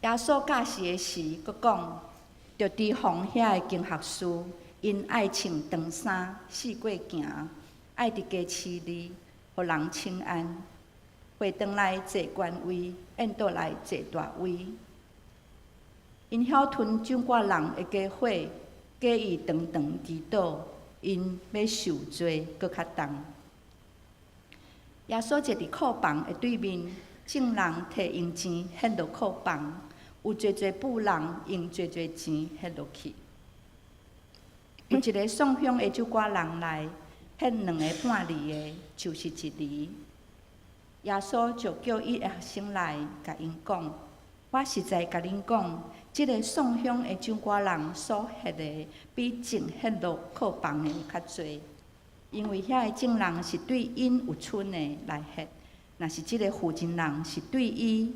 耶稣教示的时，佫讲，着提防遐个经学士，因爱穿长衫，四过行，爱伫家饲字，互人称安。会堂内坐官位，宴桌内坐大位。因晓吞掌管人的家伙，假意长长祈祷，因要受罪佫较重。耶稣坐伫库房的对面，众人摕银钱献落库房，有侪侪妇人用侪侪钱献落去。有一个送香的酒馆人来，献2个半厘的，就是1厘。耶稣就叫伊的学生来，甲因讲：我实在甲恁讲，即个送香的酒馆人所献的，比净献落库房的较侪。因为遐个众人是对因有剩的来献，若是即个负责人是对伫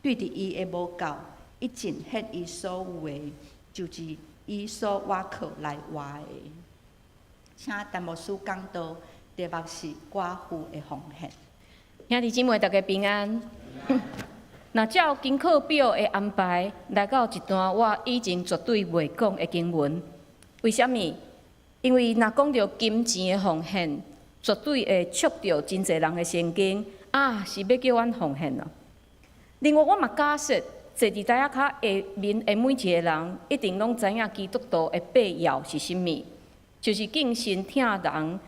伊的无够，一尽献伊所有的，就是伊所挖靠来挖的。请陈牧师讲道，题目是寡妇的奉献。兄弟姊妹，大家平安。若照经课表的安排，来到一段我以前绝对袂讲的经文。为虾米？因为若讲到金钱的奉献，绝对会触到真侪人的神经，是要叫阮奉献咯。另外，我嘛假设，坐伫台仔骹下面的每一个人，一定拢知影基督徒的必要是甚物，就是敬神听人。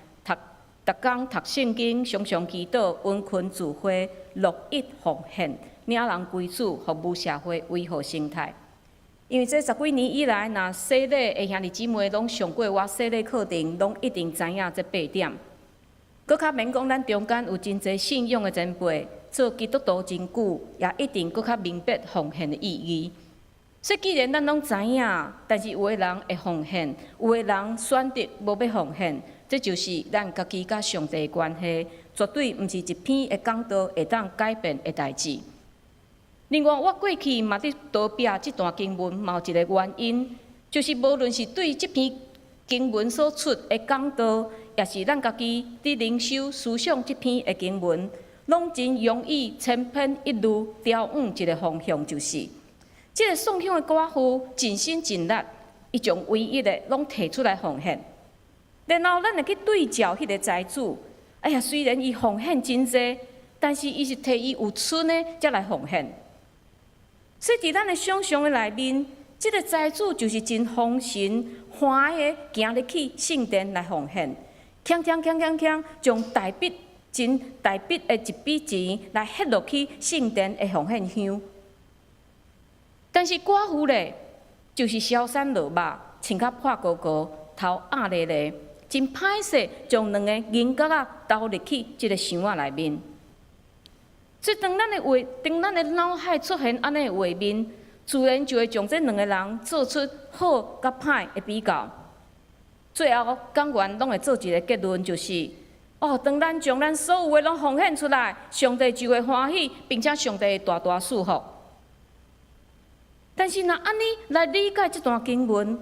逐工读圣经，常常祈祷，温困自会，乐意奉献，领人归主，服务社会，维护生态。因为这10几年以来，若洗礼的兄弟姊妹拢上过我洗礼课程，拢一定知影这8点。搁较免讲，咱中间有真侪信仰的前辈，做基督徒真久，也一定搁较明白奉献的意义。所以，既然咱拢知影，但是有的人会奉献，有的人选择无要奉献。这就是咱家己甲上帝的关系，绝对毋是一篇的讲道会当改变的代志。另外，我过去嘛伫倒壁这段经文，嘛有一个原因，就是无论是对这篇经文所出的讲道，也是咱家己伫灵修思想这篇的经文，拢真容易千篇一律调换一个方向，就是这个送香的寡妇尽心尽力，伊将唯一的拢摕出来奉献。然后，咱会去对照迄个财主，虽然伊奉献真济，但是伊是摕伊有剩的才来奉献。所以，伫咱的想象的内面，即个财主就是真丰神欢喜行入去圣殿来奉献，将大笔的一笔钱来ฮ็落去圣殿的奉献香。但是寡妇咧，就是消散落肉，穿甲破糊糊，头压咧咧。真歹势，将2个银角仔投入去即个箱仔内面。所以，当咱的脑海出现安尼的画面，自然就会将这2个人做出好甲歹的比较。最后，讲完拢会做一个结论，就是当咱将咱所有的拢奉献出来，上帝就会欢喜，并且上帝会大大赐福。但是，若安尼来理解这段经文，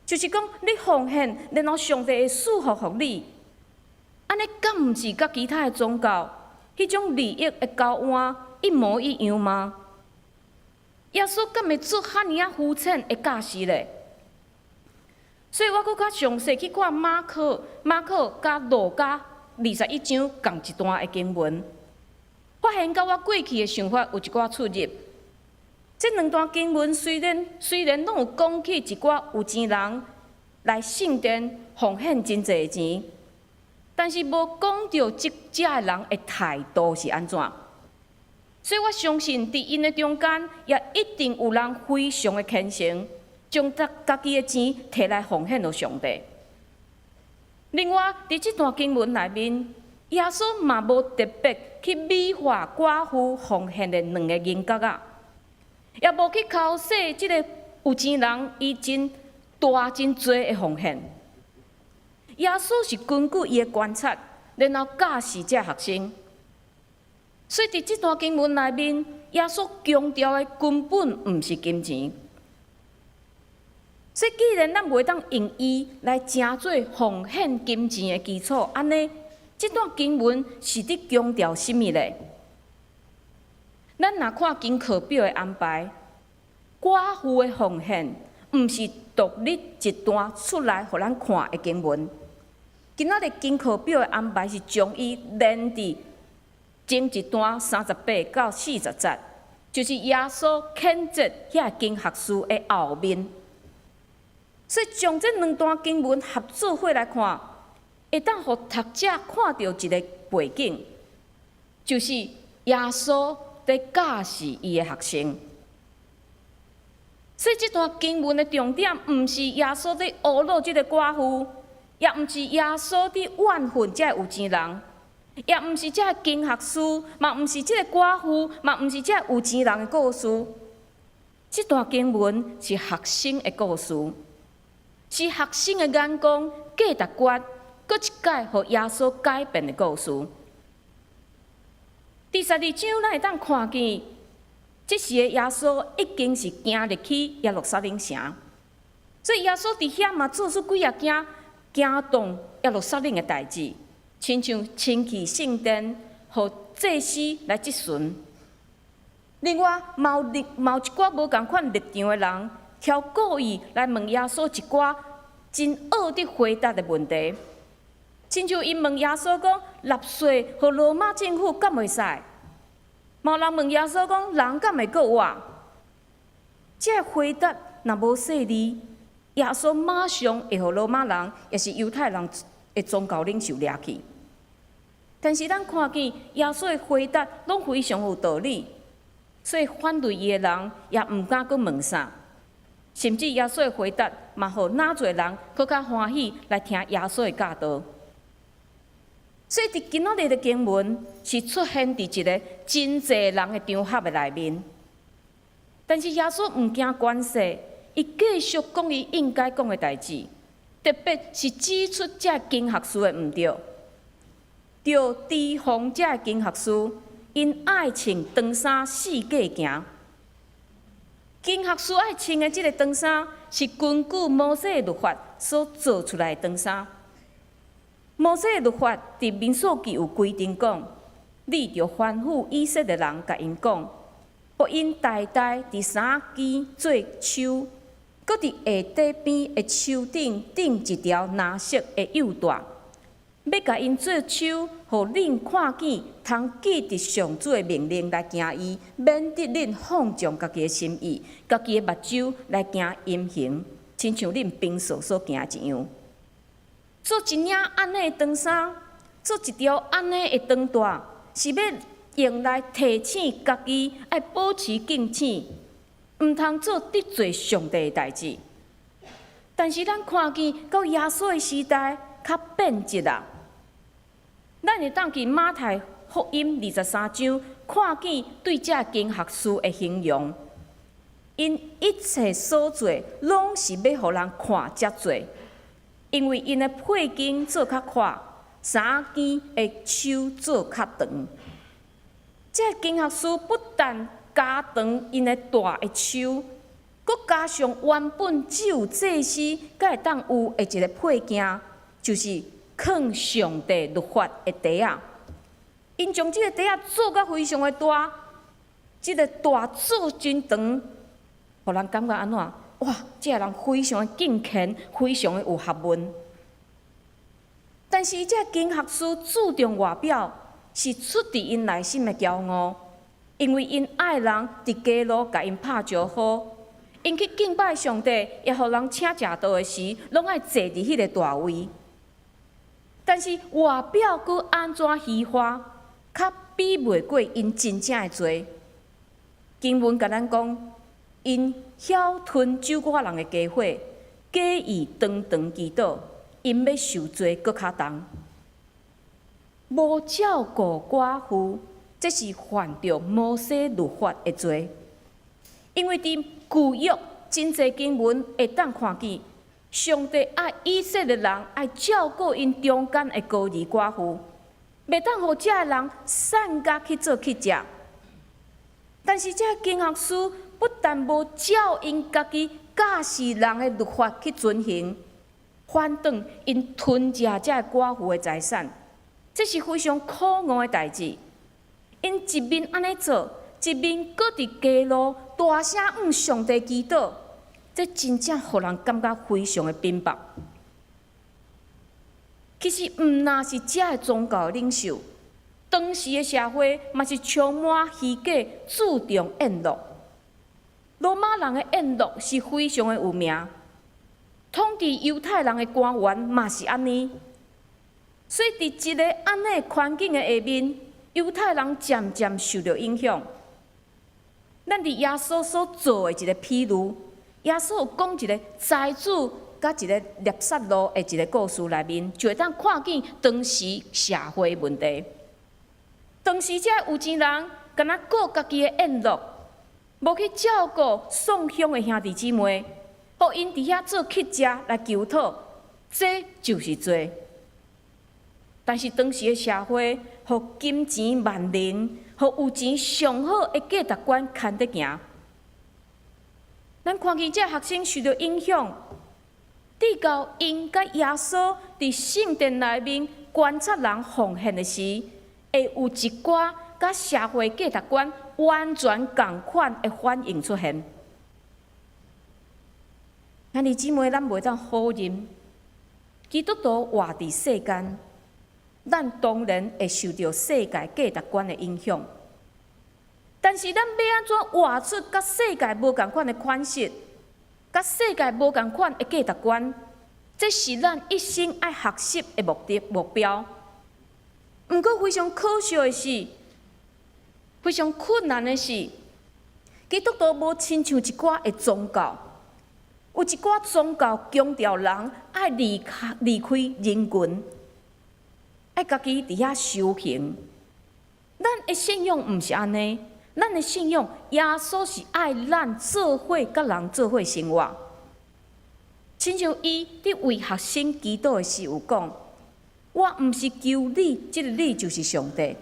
就是讲，你奉献，然后上帝会赐福互你，安尼敢毋是甲其他的宗教迄种利益的交换一模一样吗？耶稣敢会做遐尼啊肤浅的假释咧？所以我搁较详细去看马可甲路加21章共一段的经文，发现甲我过去的想法有一寡出入。这2段经文虽然拢有讲起一寡有钱人来圣殿奉献真济钱，但是无讲到这的人的态度是安怎。所以我相信，伫因的中间也一定有人非常的虔诚，将家己的钱摕来奉献给上帝。另外，伫这段经文内面，耶稣嘛无特别去美化寡妇奉献的2个银角仔。也无去考试即个有钱人伊真大真多的奉献。耶稣是根据伊的观察，然后教示这学生。所以伫这段经文内面，耶稣强调的根本毋是金钱。所以既然咱袂当用伊来成做奉献金钱的基础，安尼这段经文是伫强调甚物咧？咱若看经课表的安排，寡妇的奉献，毋是独立一段出来互咱看的经文。今仔日经课表的安排是将伊连伫前一段38到40节，就是耶稣谴责遐经学士的后面。所以将这两段经文合做伙来看，会当互读者看到一个背景，就是耶稣在教示伊的学生。所以这段经文的重点，毋是耶稣在侮辱这个寡妇，也毋是耶稣在怨恨这有钱人，也毋是这经学士，嘛毋是这个寡妇，嘛毋是这有钱人的故事。这段经文是学生的故事，是学生的眼光价值观，搁一届互耶稣改变的故事。第12章，咱会当看见。这时的耶稣已经是行入去耶路撒冷城，所以耶稣伫遐嘛做出几啊件惊动耶路撒冷的代志，亲像清气圣殿，互祭司来质询。另外，嘛有一寡无共款立场的人，挑故意来问耶稣一寡真恶的回答的问题，亲像因问耶稣讲：纳税互罗马政府敢袂使？嘛有人问耶稣讲：人敢会过活？这回答若无细腻，耶稣马上会互罗马人，也是犹太人的宗教领袖掠去。但是咱看见耶稣的回答拢非常有道理，所以反对伊的人也毋敢阁问啥，甚至耶稣的回答嘛，互哪侪人搁较欢喜来听耶稣的教导。所以，伫今仔日的经文是出现伫一个真侪人的场合的内面，但是耶稣毋惊关系，伊继续讲伊应该讲的代志，特别是指出这经学士的毋对，着提防这经学士因爱穿长衫四界行。经学士爱穿的这个长衫，是根据摩西的律法所做出来的长衫。摩西的律法伫民数记有规定讲，你着吩咐以色列人，甲因讲，互因代代伫三支做手，搁伫下底边的手顶钉一条蓝色的幼带，要甲因做手，互恁看见，通记得上主的命令来行伊，免得恁放纵家己的心意，家己的目睭来行淫行，亲像恁平素所行一样。做一领安尼的长衫，做一条安尼的长带，是要用来提醒家己爱保持敬虔，毋通做得罪上帝的代志。但是咱看见到耶稣的时代较变质啦，咱会当去马太福音23章看见对这经学士的形容，因一切所做拢是要互人看遮做。因为因的配经做较宽，三支的手做较长。这经学士不但加长因的大的手，佮加上原本只有祭司才会当有的一个配件，就是藏上帝律法的袋仔。因将这个袋仔做甲非常的大，这个大做真长，互人感觉安怎？哇！这个人非常的敬虔，非常的有学问。但是这经学士注重外表，是出自因内心的骄傲，因为因爱人伫街路甲因拍招呼，因去敬拜上帝，也互人请食道的时，拢爱坐伫迄个大位。但是外表佮安怎虚华，较比袂过因真正的罪。经文甲咱讲，因晓吞酒寡人的家伙，假意堂堂祈祷，因要受罪搁较重。无照顾寡妇，这是犯着摩西律法的罪。因为伫旧约真侪经文会当看见，上帝爱以色列人爱照顾因中间的孤儿寡妇，袂当互这人散甲去做乞食。但是这经学士不但无照因家己教示人的律法去遵行，反倒因吞食这寡妇的财产，这是非常可恶的代志。因一面安尼做，一面搁伫街路大声向上帝祈祷，这真正互人感觉非常的冰薄。其实，毋那是遮的宗教领袖，当时的社会嘛是充满虚假，注重宴乐。罗马人的宴乐是非常的有名，统治犹太人的官员嘛是安尼。所以，伫一个安尼环境的下面，犹太人渐渐受到影响。咱伫耶稣所做的一个譬如，耶稣有讲一个财主甲一个猎杀路的一个故事内面，就会当看见当时社会问题。当时这有钱人敢若顾家己的宴乐，无去照顾送乡的兄弟姊妹，互因伫遐做乞食来求讨，这就是罪。但是当时的社会，互金钱万能，互有钱上好的价值观牵得行。咱看见这学生受到影响，直到因甲耶稣伫圣殿内面观察人奉献的时，会有一寡甲社会价值观完全共款的反应出现。兄弟姊妹，咱袂当否认，基督徒活伫世间。咱当然会受到世界价值观的影响，但是咱要安怎活出甲世界无共款的款式，甲世界无共款的价值观，这是咱一生爱学习的目标。毋过非常可惜的是，非常困难的是，基督徒无亲像一寡的宗教，有一寡宗教强调人爱离开人群。爱家己伫遐修行，咱的信仰毋是安尼，咱的信仰耶稣是爱咱做伙甲人做伙生活。亲像伊伫为学生祈祷的时有讲：我毋是求你，即个你就是上帝。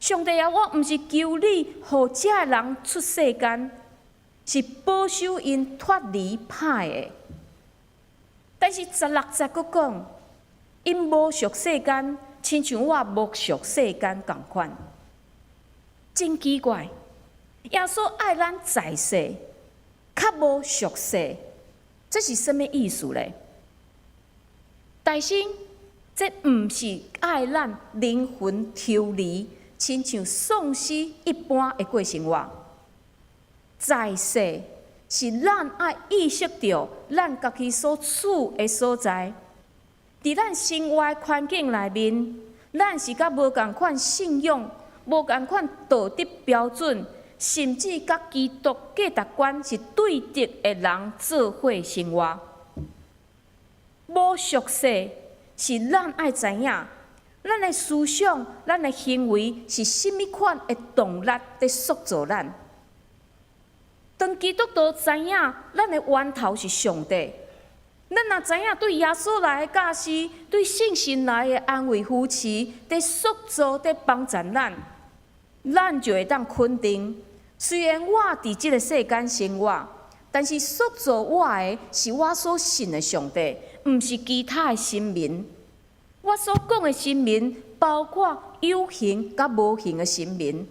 上帝啊，我毋是求你，互遮个人出世间，是保守因脱离歹的。但是16节佫讲，因无属世间。亲像我无属世间共款，真奇怪。耶稣爱咱在世，较无属世，这是什么意思呢？大神，这毋是爱咱灵魂抽离，亲像丧尸一般的过生活。在世是咱爱意识到咱家己所处的所在。伫咱生活环境内面，咱是甲无共款信仰、无共款道德标准，甚至甲基督价值观是对敌的人做伙生活。无属世是咱爱知影，咱的思想、咱的行为是甚物款的动力在塑造咱。当基督徒知影，咱的源头是上帝。咱若知影对耶稣来的教示，对圣神来的安慰扶持，在塑造、在帮助咱就会当肯定。虽然我伫即个世间生活，但是塑造我的是我所信的上帝，毋是其他的神明。我所讲的神明，包括有形甲无形的神明。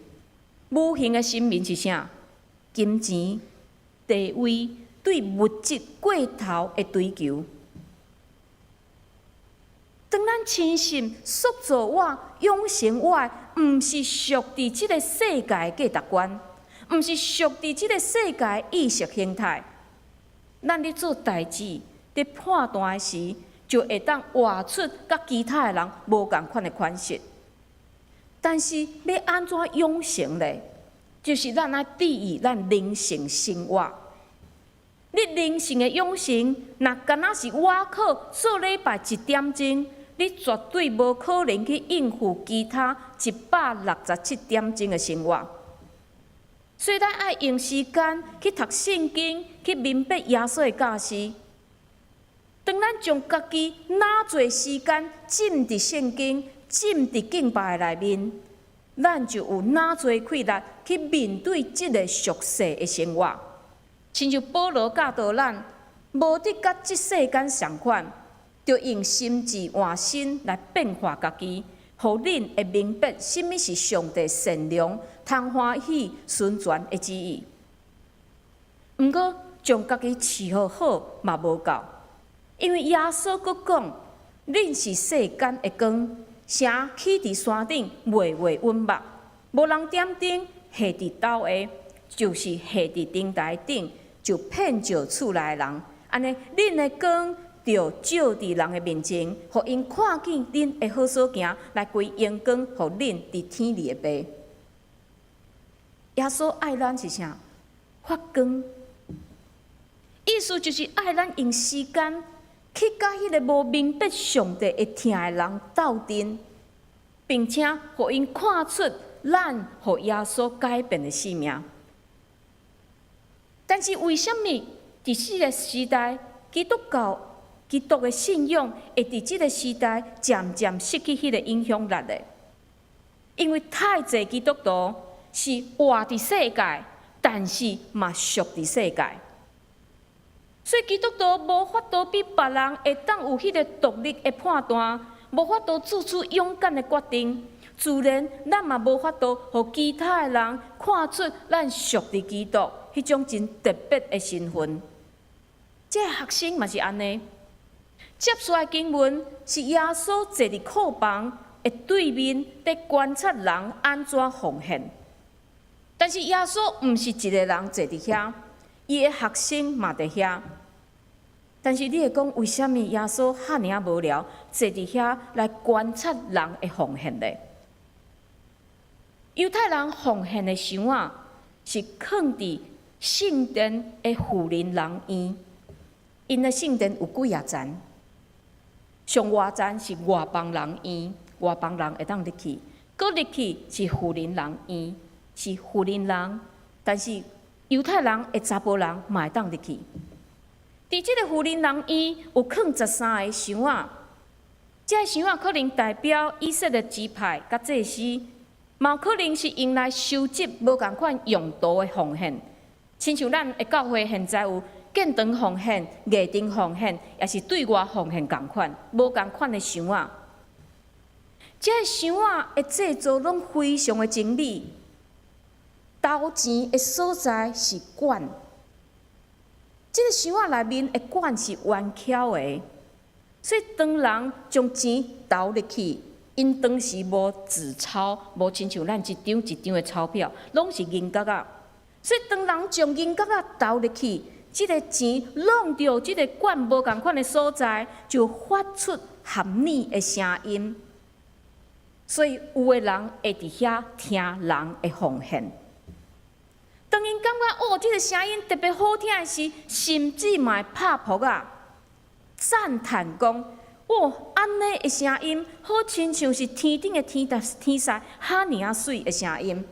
无形的神明是啥？金钱、地位。对物质过头的追求，当咱深信塑造我、养成我，毋是属伫即个世界的价值观，毋是属伫即个世界的意识形态，咱咧做代志、咧判断的时，就会当活出甲其他的人无共款的款式。但是要安怎养成呢？就是咱爱注意咱灵性生活。你灵性的养成，若敢若是我靠做礼拜1点钟，你绝对无可能去应付其他167点钟的生活。所以咱爱用时间去读圣经，去明白耶稣的教示。当咱将家己哪侪时间浸伫圣经、浸伫敬拜内面，咱就有哪侪气力去面对即个俗世的生活。亲像保罗教导咱，无得甲即世间相款，着用心智换心来变化家己，互恁会明白什么是上帝善良、通欢喜、顺全的旨意。毋过，将家己饲好好嘛无够，因为耶稣佫讲，恁是世间的光，城起伫山顶，微微温目，无人点灯，下伫斗下，就是下伫灯台顶，就骗着厝内的人。安尼，恁的光就照伫人的面前，互因看见恁的好所行，来归阳光，互恁伫天里的爸。耶稣爱咱是啥？发光。意思就是爱咱用时间去甲迄个无明白上帝会听的人斗阵，并且互因看出咱互耶稣改变的生命。但是为什么伫这个时代，基督的信仰会伫这个时代渐渐失去迄个影响力的？因为太侪基督徒是活伫世界，但是嘛属伫世界。所以基督徒无法度比别人会当有迄个独立的判断，无法度做出勇敢的决定。自然，咱嘛无法度互其他的人看出咱属伫基督迄种真特别的身份。这个学生嘛是安尼。接出来经文是耶稣坐伫库房的对面，在观察人安怎奉献。但是耶稣毋是一个人坐伫遐，伊的学生嘛伫遐。但是你会讲，为什么耶稣遐尔无聊，坐伫遐来观察人的奉献呢？犹太人奉献的箱仔是放伫圣殿的富人人院，因的圣殿有几啊层。上外层是外邦人院，外邦人会当入去；搁入去是富人人院，是富人人。但是犹太人的查甫人嘛会当入去。伫即个富人人院有放13个箱仔，这箱仔可能代表以色列支派甲祭司，嘛可能是用来收集无共款用途的奉献，亲像咱的教会现在有建堂奉献、艺堂奉献，也是对外奉献共款，无共款的箱仔。这个箱仔的制作拢非常的精美，投钱的所在是管。这个箱仔内面的管是弯翘的，所以当人将钱投入去，因当时无纸钞，无亲像咱一张一张的钞票，拢是银角仔。所以当人将银角仔投入去，这个钱弄到这个管无共款的所在，就发出含义的声音。所以有的人会伫遐听人的奉献。当因感觉这个声音特别好听的时，甚至嘛会拍扑啊，赞叹讲：安尼的声音，好亲像是天顶的天使遐尔水的声音。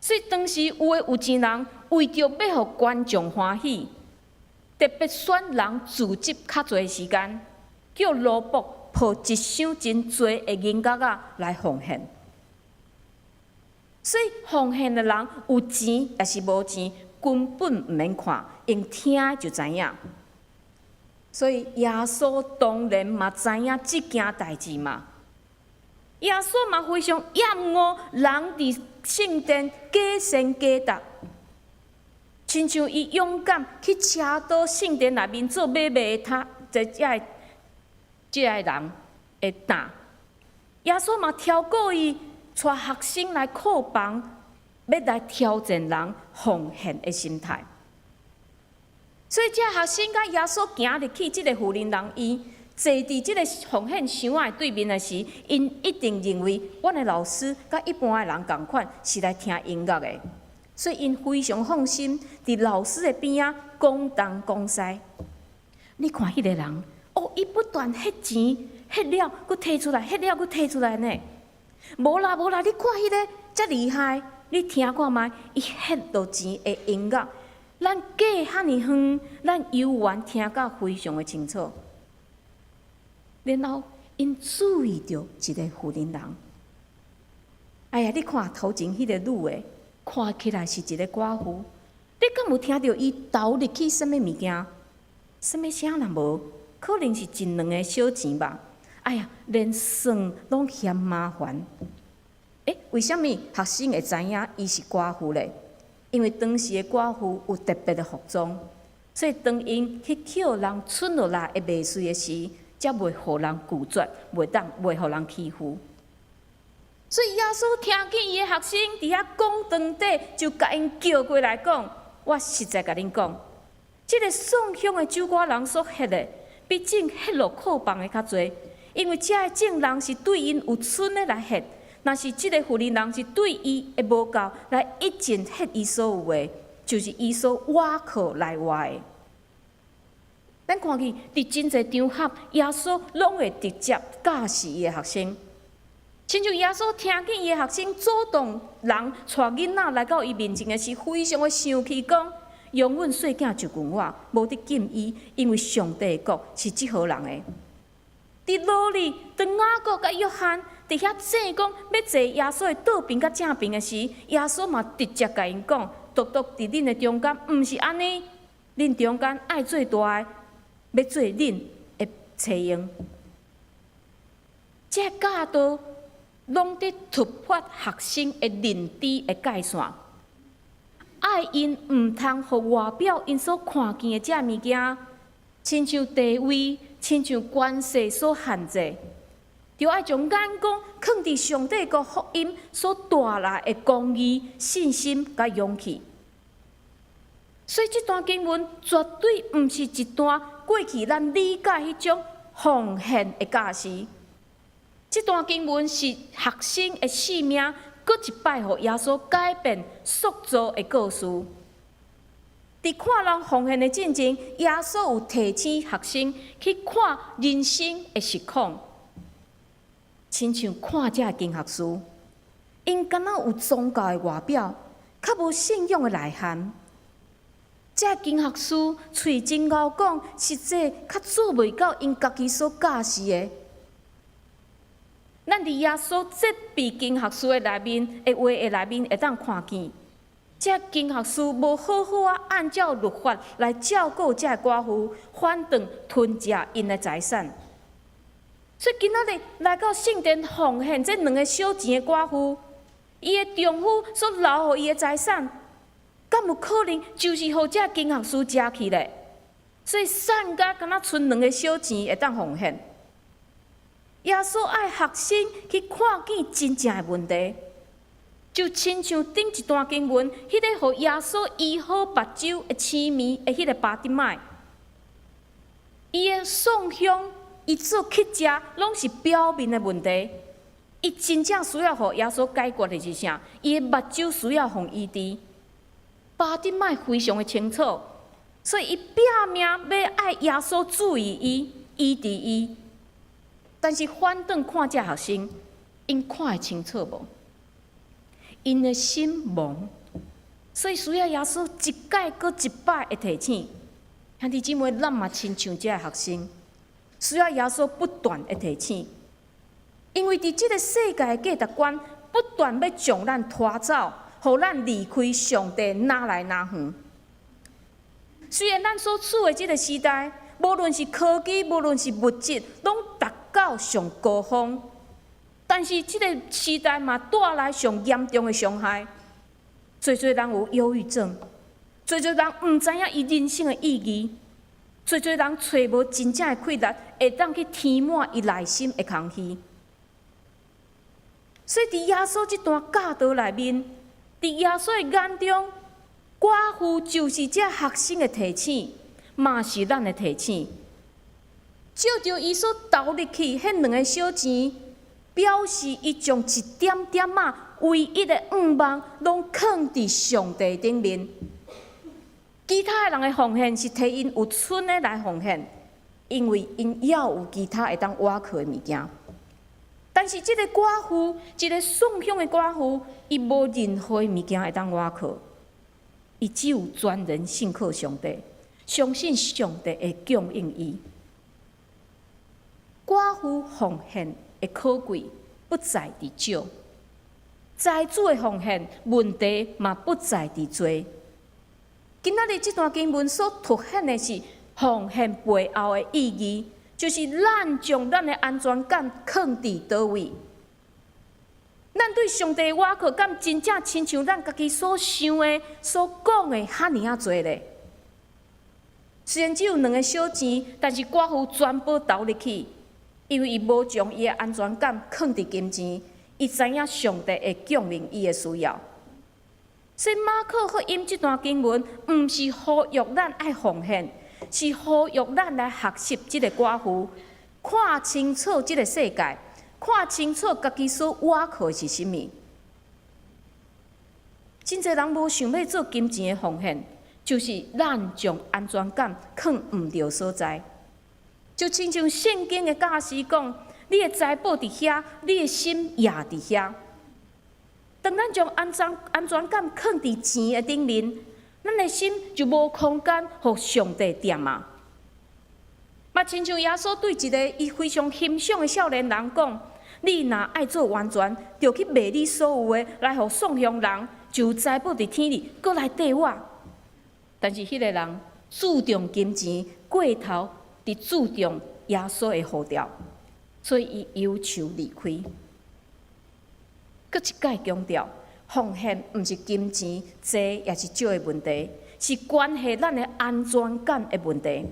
所以当时有钱人为着要互观众欢喜，特别选人聚集较侪时间，叫罗卜抱一箱真侪的银角仔来奉献。所以奉献的人有钱也是无钱，根本毋免看，用听就知影。所以耶稣当然嘛知影即件代志嘛。耶稣嘛非常厌恶人伫圣殿假善假达，亲像伊勇敢去车到圣殿内面做买卖的这个人会打。耶稣嘛挑过伊。带学生来库房，要来挑战人奉献的心态。所以，这学生甲耶稣行入去这个富人人院，坐伫这个奉献箱仔对面的时，因一定认为阮的老师甲一般的人共款，是来听音乐的。所以，因非常放心，伫老师的边仔讲东讲西。你看迄个人，伊不断翕钱，翕了，佫摕出来，翕了，佫摕出来呢。无啦，你看迄个遮厉害，你听看觅，伊翕到钱的音乐，咱隔遐尼远，咱犹原听甲非常的清楚。然后因注意到一个富人人，哎呀，你看头前迄个女的，看起来是一个寡妇，你敢有听到伊投入去什么物件？什么声也无，可能是一两个小钱吧。哎呀，连算拢嫌麻烦。为什么学生会知影伊是寡妇咧？因为当时的寡妇有特别的服装，所以当因去捡人剩落来的未遂的时，才袂互人拒绝，袂互人欺负。所以耶稣听见伊的学生伫遐讲堂底，就甲因叫过来讲：我实在甲恁讲，即个送香的酒歌人所ฮ็的，比种ฮ็落靠房的较侪，因为遮的种人是对因有剩的来ฮ็。若是即个妇人人是对伊会无够来一尽ฮ็伊所有的，就是伊所挖靠来挖的。咱看见伫真侪场合，耶稣拢会直接教示伊的学生，亲像耶稣听见伊的学生主动人带囡仔来到伊面前的时，非常的生气，讲：容阮细囝就问我，无得禁伊，因为上帝的国是即号人的。伫罗里，当雅各甲约翰伫遐争讲要坐耶稣的倒边甲正边的时，耶稣嘛直接甲因讲：独独伫恁的中间，毋是安尼，恁中间爱最大的，要做恁的妻用。这教导拢伫突破学生的认知的界线，爱因毋通互外表因所看见的这物件，亲像地位。亲像关系所限制，就爱将眼光放伫上帝国福音所带来的公义、信心甲勇气。所以，这段经文绝对毋是一段过去咱理解迄种奉献的教示。这段经文是学生的性命，搁一摆互耶稣改变塑造的故事。伫看人奉献的进前，耶稣有提醒学生去看人生的实况，亲像看这经学书，因敢若有宗教的外表，较无信仰的内涵。这经学书喙真敖讲，实际较做袂到因家己所教示的。咱伫耶稣这笔经学书的内面的话的内面，会当看见。这经学书无好好啊，按照律法来照顾这寡妇，反倒吞食因的财产。所以今仔日来到圣殿奉献这2个小钱的寡妇，伊的丈夫所留予伊的财产，敢有可能就是互这经学书食去咧？所以散甲敢若剩2个小钱会当奉献。耶稣爱学生去看见真正的问题。就亲像顶一段经文，迄个互耶稣医好目睭的痴迷的迄个巴底麦，伊的送香，伊做乞食，拢是表面的问题。伊真正需要互耶稣解决的是啥？伊的目睭需要互医治。巴底麦非常的清楚，所以伊拼命要爱耶稣注意伊、医治伊。但是反倒看这学生，因看会清楚无？因的心盲，所以需要耶稣一摆搁一摆的提醒。兄弟姊妹，咱嘛亲像这学生，需要耶稣不断的提醒，因为伫这个世界的价值观不断要将咱拖走，互咱离开上帝哪来哪远。虽然咱所处的这个时代，无论是科技，无论是物质，拢达到上高峰。但是，这个时代嘛带来上严重的伤害，侪人有忧郁症，侪人毋知影伊人生的意义，侪人找无真正的快乐，会当去填满伊内心的空虚。所以，伫耶稣这段教导内面，伫耶稣的眼中，寡妇就是这学生的提醒，嘛是咱的提醒。照着伊所投入去迄2个小钱。表示伊将一点点唯一的愿望，拢放伫上帝顶面。其他人的奉献是替因有剩的来奉献，因为因也有其他会当挖靠的物件。但是这个寡妇，一个送香的寡妇，伊无任何的物件会当挖靠，伊只有全然信靠上帝，相信上帝会供应伊。寡妇奉献的可贵不在伫少，财主的奉献问题嘛不在伫多。今仔日这段经文所凸显的是奉献背后的意义，就是咱将咱的安全感放伫倒位。咱对上帝的瓦靠，敢真正亲像咱家己所想的、所讲的遐尔啊多咧？虽然只有2个小钱，但是寡妇全部投入去，因为伊无将伊的安全感放伫金钱，伊知影上帝会降临伊的需要。所以马可福音这段经文，毋是呼吁咱爱奉献，是呼吁咱来学习这个寡妇，看清楚这个世界，看清楚家己所倚靠是啥物。真侪人无想要做金钱的奉献，就是咱将安全感放毋对所在。就亲像圣经的教师讲，你的财宝伫遐，你的心也伫遐。当咱将安全感放伫钱的顶面，咱的心就无空间互上帝掂啊。嘛，亲像耶稣对一个伊非常欣赏的少年人讲：“你若爱做完全，就去卖你所有的，来互送向人，就财宝伫天里，搁来缀我。”但是迄个人注重金钱，过头伫注重耶稣的呼召，所以伊忧愁离开。搁一解强调，奉献毋是金钱多也是少的问题，是关系咱的安全感的问题。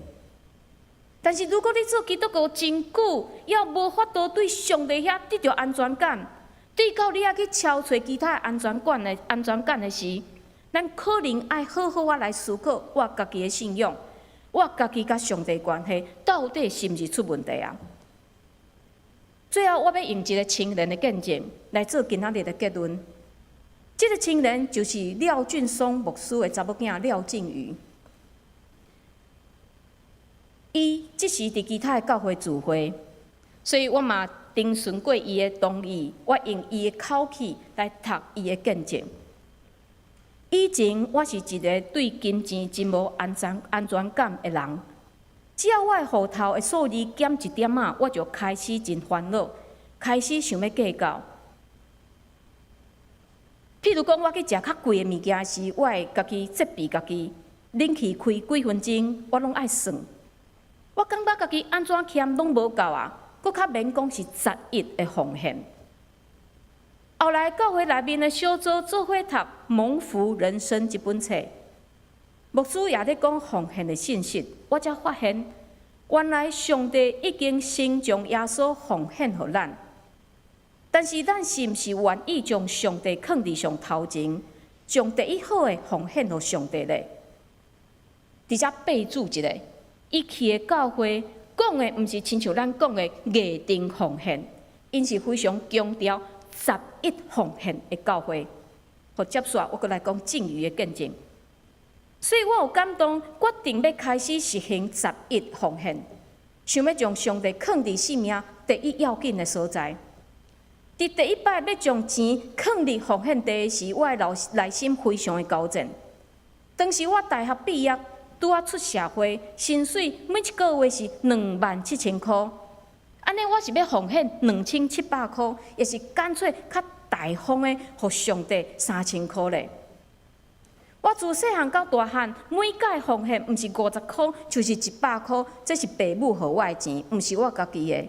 但是如果你做基督徒真久，也无法度对上帝遐得到安全感，对到你也去敲找其他安全感的时，咱可能爱好好来思考我家己的信仰，我家己甲上帝关系到底是毋是出问题啊？最后，我要用一个青年的见证来做今仔日的结论。这个青年就是廖俊松牧师的查某囝廖静瑜。伊即时伫其他的教会聚会，所以我嘛听顺过伊的同意，我用伊的口气来读伊的见证。以前我是一个对金钱真无安全感的人。只要我的户头的数字减一点仔，我就开始真烦恼，开始想要计较。譬如讲，我去食较贵的物件时，我会家己责备家己，冷气开几分钟，我拢爱算。我感觉家己安怎欠拢无够啊，搁较免讲是11的奉献。后来教会内面的小组做伙读《蒙福人生》这本册。牧师也咧讲奉献的信息，我才发现，原来上帝已经先将耶稣奉献予咱。但是咱是毋是愿意将上帝放伫上头前，将第一好的奉献予上帝咧？伫遮备注一下，伊去的教会讲的毋是亲像咱讲的业定奉献，因是非常强调11奉献的教会。互接续我阁来讲正语的见证。所以我有感动，决定要开始实行11奉献，想要将上帝放伫生命第一要紧的所在。伫第一摆要将钱放伫奉献地时，我的内心非常的高涨。当时我大学毕业，拄啊出社会，薪水每一个月是27000块，安尼我是要奉献2700块，也是干脆较大方的，互上帝3000块咧。我自细汉到大汉，每届奉献毋是50块，就是100块，这是父母予我的钱，毋是我家己的。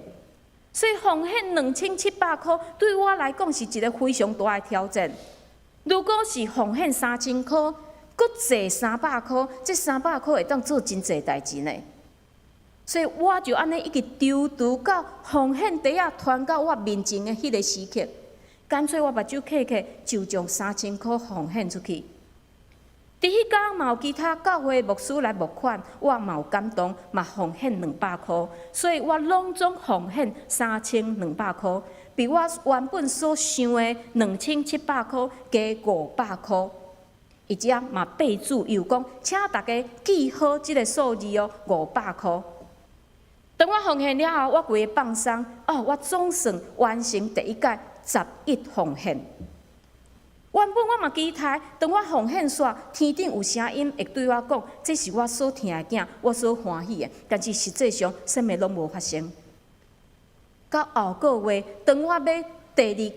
所以奉献2700块，对我来讲是一个非常大的挑战。如果是奉献3000块，搁坐300块，这300块会当做真济代志呢。所以我就安尼一直丢到奉献袋啊，传到我面前的迄个时刻，干脆我目睭刻刻就将3000块奉献出去。伫迄天嘛有其他教会牧师来募款，我嘛有感动，嘛奉献200块，所以我拢总奉献3200块，比我原本所想的2700块加500块。而且嘛备注又讲，请大家记好即个数字哦，500块。当我奉献了后，我规个放松，我总算完成第一届11奉献。原本我嘛期待，当我奉献煞，天顶有声音会对我讲，这是我所疼的囝，我所欢喜的。但是实际上，什么拢无发生。到后个月，当我要第二届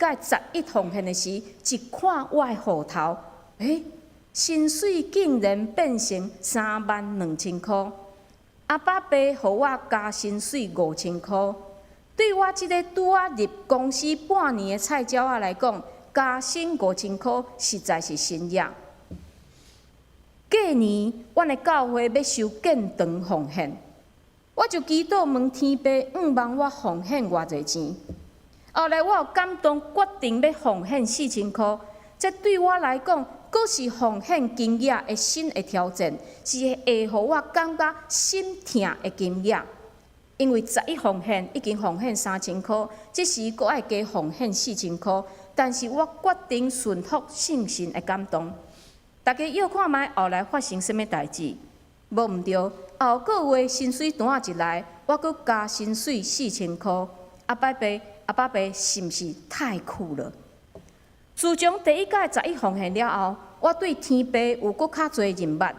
11奉献的时，一看我的户头，薪水竟然变成32000块。阿爸爸互我加薪水5000块，对我即个拄啊入公司半年的菜鸟仔来讲，加薪5000块实在是神业。过年，阮的教会要收建堂奉献，我就祈祷问天父，望我奉献偌济钱。后来我有感动，决定要奉献4000块。这对我来讲，阁是奉献经验的新的挑战，是会互我感觉心痛的经验。因为11奉献已经奉献3000块，这时阁爱加奉献4000块，但是我决定顺服圣神的感动。大家要看卖后来发生什么代志？无毋对，后个月薪水单一来，我阁加薪水4000块。阿爸爸是毋是太酷了？自从第一届11奉献了后，我对天父有搁较侪认捌。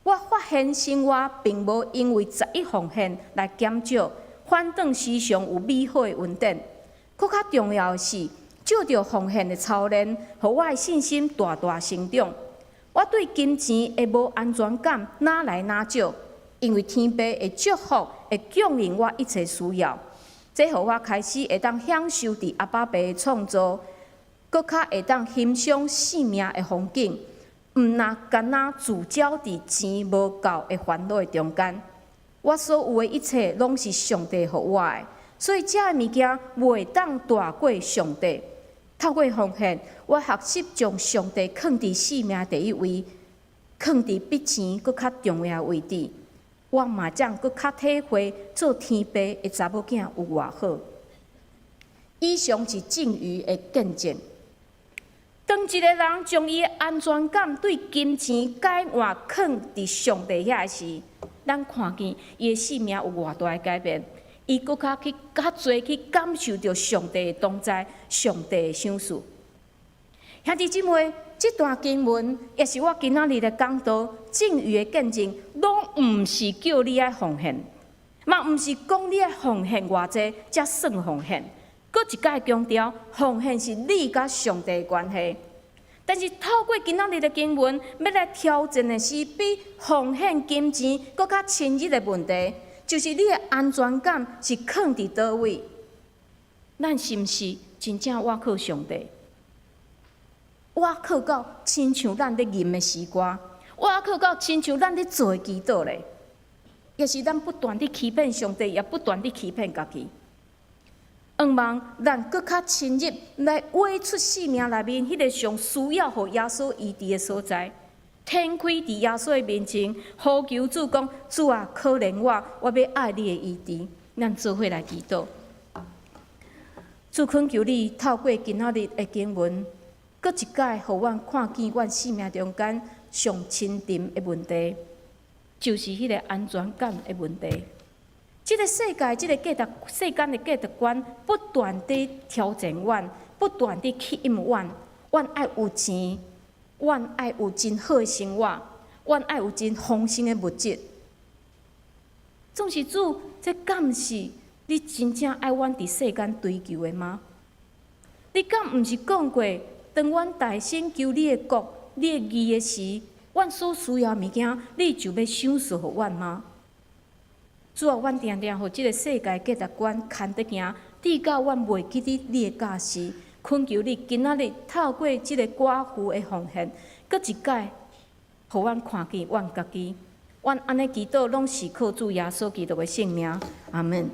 我发现生活并无因为11奉献来减少，反倒时常有美好的稳定。搁较重要的是，借着奉献的操练，互我的信心大大成长。我对金钱会无安全感，哪来哪少，因为天父的祝福会供应我一切需要。这互我开始会当享受伫阿爸爸的创造。搁较会当欣赏生命的风景，毋那干那聚焦伫钱无够的烦恼的中间。我所有的一切拢是上帝互我的，所以这物件袂当大过上帝。透过奉献，我学习将上帝放伫生命第一位，放伫比钱搁较重要的位置。我嘛将搁较体会做天父的查某囝有偌好。以上是正余的见证。当一个人将伊的安全感对金钱改换放伫上帝遐时，咱看见伊的生命有偌大的改变，伊搁较侪去感受到上帝的同在、上帝的赏赐。兄弟姊妹，这段经文也是我今仔日的讲道正余的见证，拢毋是叫你爱奉献，嘛毋是讲你爱奉献偌济才算奉献。搁一摆强调，奉献是你甲上帝的关系。但是透过今仔日的经文，要来挑战的是比奉献金钱搁较深入的问题，就是你的安全感是放伫倒位？咱是毋是真正倚靠上帝？倚靠到亲像咱咧吟的诗歌，倚靠到亲像咱咧做的祈祷咧，也是咱不断地欺骗上帝，也不断地欺骗家己。望咱搁较深入来挖出生命内面迄个上需要互耶稣医治的所在，展开伫耶稣的面前，呼求主讲：主啊，可怜我，我要爱你的医治。咱做伙来祈祷。主恳求你透过今仔日的经文，搁一摆互阮看见阮生命中间上深沉的问题，就是迄个安全感的问题。这个世界，这个世间的价值观，不断地挑战阮，不断地吸引阮。阮爱有钱，阮爱有真好的生活，阮爱有真丰盛的物质。总是主，这敢是你真正爱阮伫世间追求的吗？你敢毋是讲过，当阮大声求你的国、你的义的时，阮所需要的物件，你就要赏赐互阮吗？主啊，阮定定互即个世界价值观牵得行，直到阮袂记得你的教示。恳求你今仔日透过即个寡妇的奉献，搁一摆，互阮看见阮家己。阮安尼祈祷，拢是靠主耶稣基督的性命。阿门。